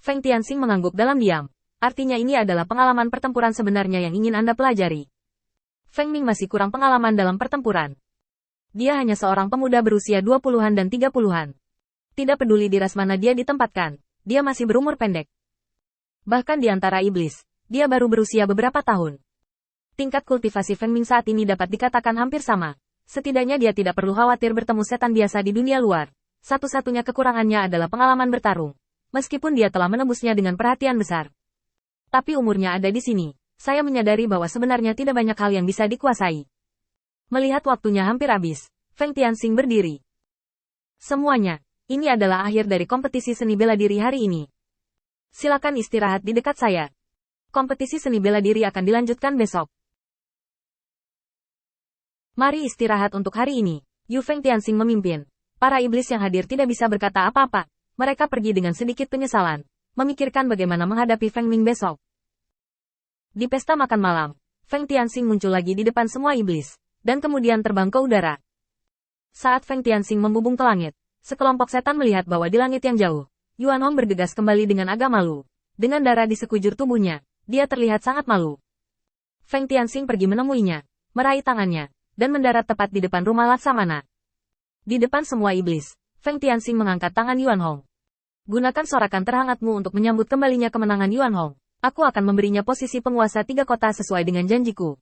Feng Tianxing mengangguk dalam diam. Artinya ini adalah pengalaman pertempuran sebenarnya yang ingin Anda pelajari. Feng Ming masih kurang pengalaman dalam pertempuran. Dia hanya seorang pemuda berusia 20-an dan 30-an. Tidak peduli di ras mana dia ditempatkan, dia masih berumur pendek. Bahkan di antara iblis, dia baru berusia beberapa tahun. Tingkat kultivasi Feng Ming saat ini dapat dikatakan hampir sama. Setidaknya dia tidak perlu khawatir bertemu setan biasa di dunia luar. Satu-satunya kekurangannya adalah pengalaman bertarung. Meskipun dia telah menembusnya dengan perhatian besar. Tapi umurnya ada di sini. Saya menyadari bahwa sebenarnya tidak banyak hal yang bisa dikuasai. Melihat waktunya hampir habis, Feng Tianxing berdiri. Semuanya, ini adalah akhir dari kompetisi seni bela diri hari ini. Silakan istirahat di dekat saya. Kompetisi seni bela diri akan dilanjutkan besok. Mari istirahat untuk hari ini. Yu Feng Tianxing memimpin. Para iblis yang hadir tidak bisa berkata apa-apa. Mereka pergi dengan sedikit penyesalan. Memikirkan bagaimana menghadapi Feng Ming besok. Di pesta makan malam, Feng Tianxing muncul lagi di depan semua iblis. Dan kemudian terbang ke udara. Saat Feng Tianxing membubung ke langit, sekelompok setan melihat bahwa di langit yang jauh, Yuan Hong bergegas kembali dengan agak malu. Dengan darah di sekujur tubuhnya, dia terlihat sangat malu. Feng Tianxing pergi menemuinya, meraih tangannya, dan mendarat tepat di depan rumah Laksamana. Di depan semua iblis, Feng Tianxing mengangkat tangan Yuan Hong. Gunakan sorakan terhangatmu untuk menyambut kembalinya kemenangan Yuan Hong. Aku akan memberinya posisi penguasa 3 kota sesuai dengan janjiku.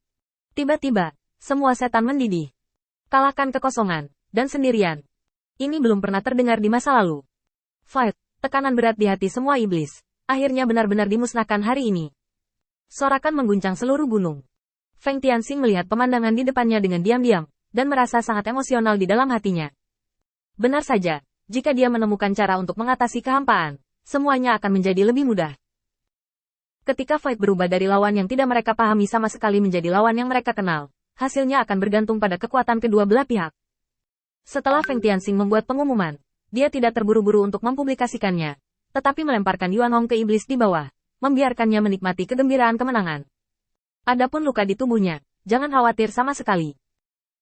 Tiba-tiba, semua setan mendidih. Kalahkan kekosongan, dan sendirian. Ini belum pernah terdengar di masa lalu. Fight, tekanan berat di hati semua iblis. Akhirnya benar-benar dimusnahkan hari ini. Sorakan mengguncang seluruh gunung. Feng Tianxing melihat pemandangan di depannya dengan diam-diam, dan merasa sangat emosional di dalam hatinya. Benar saja, jika dia menemukan cara untuk mengatasi kehampaan, semuanya akan menjadi lebih mudah. Ketika fight berubah dari lawan yang tidak mereka pahami sama sekali menjadi lawan yang mereka kenal, hasilnya akan bergantung pada kekuatan kedua belah pihak. Setelah Feng Tianxing membuat pengumuman, dia tidak terburu-buru untuk mempublikasikannya, tetapi melemparkan Yuan Hong ke iblis di bawah, membiarkannya menikmati kegembiraan kemenangan. Adapun luka di tubuhnya, jangan khawatir sama sekali.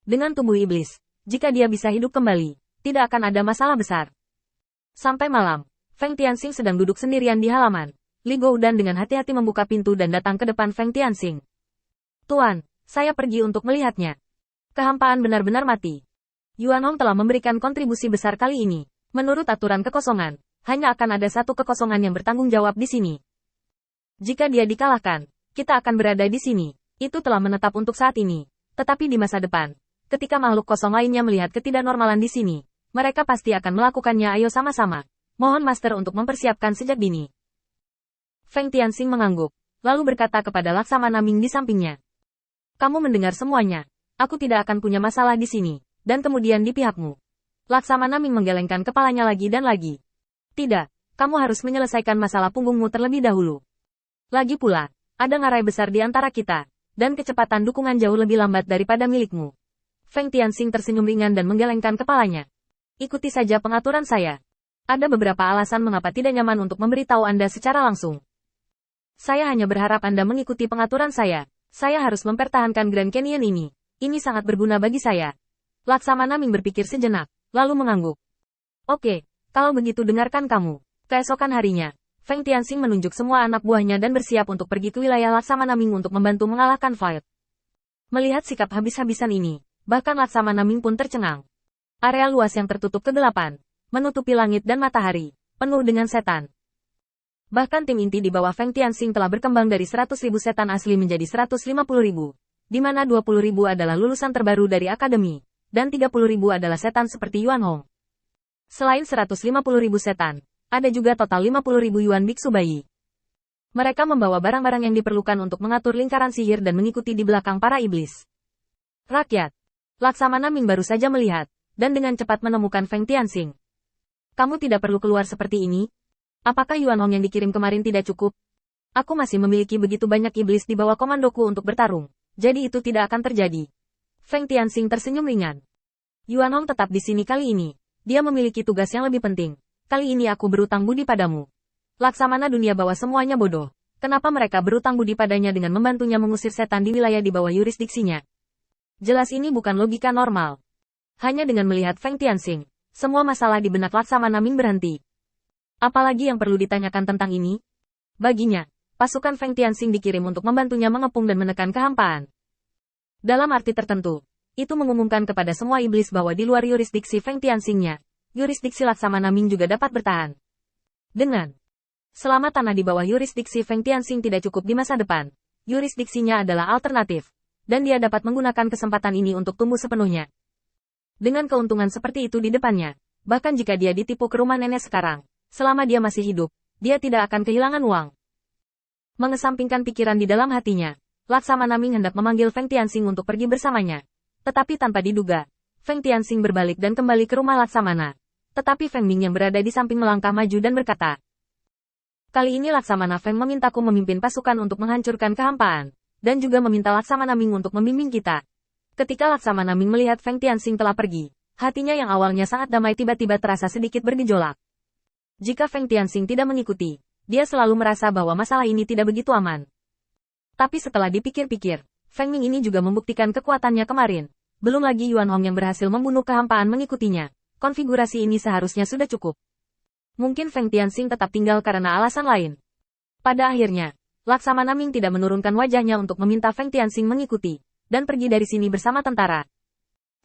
Dengan tubuh iblis, jika dia bisa hidup kembali, tidak akan ada masalah besar. Sampai malam, Feng Tianxing sedang duduk sendirian di halaman. Li Goudan dengan hati-hati membuka pintu dan datang ke depan Feng Tianxing. Tuan, saya pergi untuk melihatnya. Kehampaan benar-benar mati. Yuan Hong telah memberikan kontribusi besar kali ini. Menurut aturan kekosongan, hanya akan ada satu kekosongan yang bertanggung jawab di sini. Jika dia dikalahkan, kita akan berada di sini. Itu telah menetap untuk saat ini. Tetapi di masa depan, ketika makhluk kosong lainnya melihat ketidaknormalan di sini, mereka pasti akan melakukannya. Ayo sama-sama. Mohon Master untuk mempersiapkan sejak dini. Feng Tianxing mengangguk, lalu berkata kepada Laksamana Ming di sampingnya. Kamu mendengar semuanya. Aku tidak akan punya masalah di sini, dan kemudian di pihakmu. Laksamana Ming menggelengkan kepalanya lagi dan lagi. Tidak, kamu harus menyelesaikan masalah punggungmu terlebih dahulu. Lagi pula, ada ngarai besar di antara kita, dan kecepatan dukungan jauh lebih lambat daripada milikmu. Feng Tianxing tersenyum ringan dan menggelengkan kepalanya. Ikuti saja pengaturan saya. Ada beberapa alasan mengapa tidak nyaman untuk memberitahu Anda secara langsung. Saya hanya berharap Anda mengikuti pengaturan saya. Saya harus mempertahankan Grand Canyon ini. Ini sangat berguna bagi saya. Laksamana Ming berpikir sejenak, lalu mengangguk. Oke, kalau begitu dengarkan kamu. Keesokan harinya, Feng Tianxing menunjuk semua anak buahnya dan bersiap untuk pergi ke wilayah Laksamana Ming untuk membantu mengalahkan fight. Melihat sikap habis-habisan ini, bahkan Laksamana Ming pun tercengang. Area luas yang tertutup kegelapan, menutupi langit dan matahari, penuh dengan setan. Bahkan tim inti di bawah Feng Tianxing telah berkembang dari 100.000 setan asli menjadi 150.000, di mana 20.000 adalah lulusan terbaru dari akademi, dan 30.000 adalah setan seperti Yuan Hong. Selain 150.000 setan, ada juga total 50.000 Yuan Biksu Bayi. Mereka membawa barang-barang yang diperlukan untuk mengatur lingkaran sihir dan mengikuti di belakang para iblis. Rakyat, Laksamana Ming baru saja melihat, dan dengan cepat menemukan Feng Tianxing. Kamu tidak perlu keluar seperti ini? Apakah Yuan Hong yang dikirim kemarin tidak cukup? Aku masih memiliki begitu banyak iblis di bawah komandoku untuk bertarung, jadi itu tidak akan terjadi. Feng Tianxing tersenyum ringan. Yuan Hong tetap di sini kali ini. Dia memiliki tugas yang lebih penting. Kali ini aku berutang budi padamu. Laksamana dunia bawah semuanya bodoh. Kenapa mereka berutang budi padanya dengan membantunya mengusir setan di wilayah di bawah yurisdiksinya? Jelas ini bukan logika normal. Hanya dengan melihat Feng Tianxing, semua masalah di benak Laksamana Ming berhenti. Apalagi yang perlu ditanyakan tentang ini? Baginya, pasukan Feng Tianxing dikirim untuk membantunya mengepung dan menekan kehampaan. Dalam arti tertentu, itu mengumumkan kepada semua iblis bahwa di luar yurisdiksi Feng Tianxing-nya, yurisdiksi Laksamana Ming juga dapat bertahan. Selama tanah di bawah yurisdiksi Feng Tianxing tidak cukup di masa depan, yurisdiksinya adalah alternatif, dan dia dapat menggunakan kesempatan ini untuk tumbuh sepenuhnya. Dengan keuntungan seperti itu di depannya, bahkan jika dia ditipu ke rumah nenek sekarang, selama dia masih hidup, dia tidak akan kehilangan uang. Mengesampingkan pikiran di dalam hatinya, Laksamana Ming hendak memanggil Feng Tianxing untuk pergi bersamanya. Tetapi tanpa diduga, Feng Tianxing berbalik dan kembali ke rumah Laksamana. Tetapi Feng Ming yang berada di samping melangkah maju dan berkata, "Kali ini Laksamana Feng memintaku memimpin pasukan untuk menghancurkan kehampaan, dan juga meminta Laksamana Ming untuk membimbing kita." Ketika Laksamana Ming melihat Feng Tianxing telah pergi, hatinya yang awalnya sangat damai tiba-tiba terasa sedikit bergejolak. Jika Feng Tianxing tidak mengikuti, dia selalu merasa bahwa masalah ini tidak begitu aman. Tapi setelah dipikir-pikir, Feng Ming ini juga membuktikan kekuatannya kemarin. Belum lagi Yuan Hong yang berhasil membunuh kehampaan mengikutinya. Konfigurasi ini seharusnya sudah cukup. Mungkin Feng Tianxing tetap tinggal karena alasan lain. Pada akhirnya, Laksamana Ming tidak menurunkan wajahnya untuk meminta Feng Tianxing mengikuti, dan pergi dari sini bersama tentara.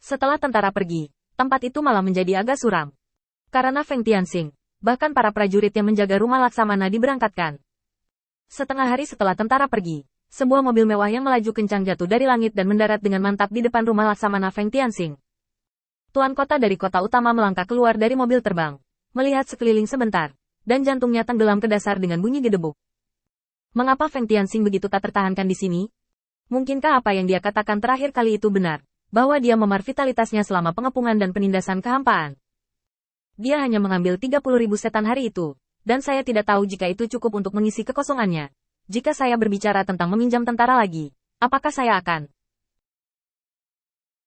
Setelah tentara pergi, tempat itu malah menjadi agak suram. Karena Feng Tianxing, bahkan para prajurit yang menjaga rumah Laksamana diberangkatkan. Setengah hari setelah tentara pergi, sebuah mobil mewah yang melaju kencang jatuh dari langit dan mendarat dengan mantap di depan rumah Laksamana Feng Tianxing. Tuan kota dari kota utama melangkah keluar dari mobil terbang, melihat sekeliling sebentar, dan jantungnya tenggelam ke dasar dengan bunyi gedebuk. Mengapa Feng Tianxing begitu tak tertahankan di sini? Mungkinkah apa yang dia katakan terakhir kali itu benar, bahwa dia memar vitalitasnya selama pengepungan dan penindasan kehampaan? Dia hanya mengambil 30.000 setan hari itu, dan saya tidak tahu jika itu cukup untuk mengisi kekosongannya. Jika saya berbicara tentang meminjam tentara lagi, apakah saya akan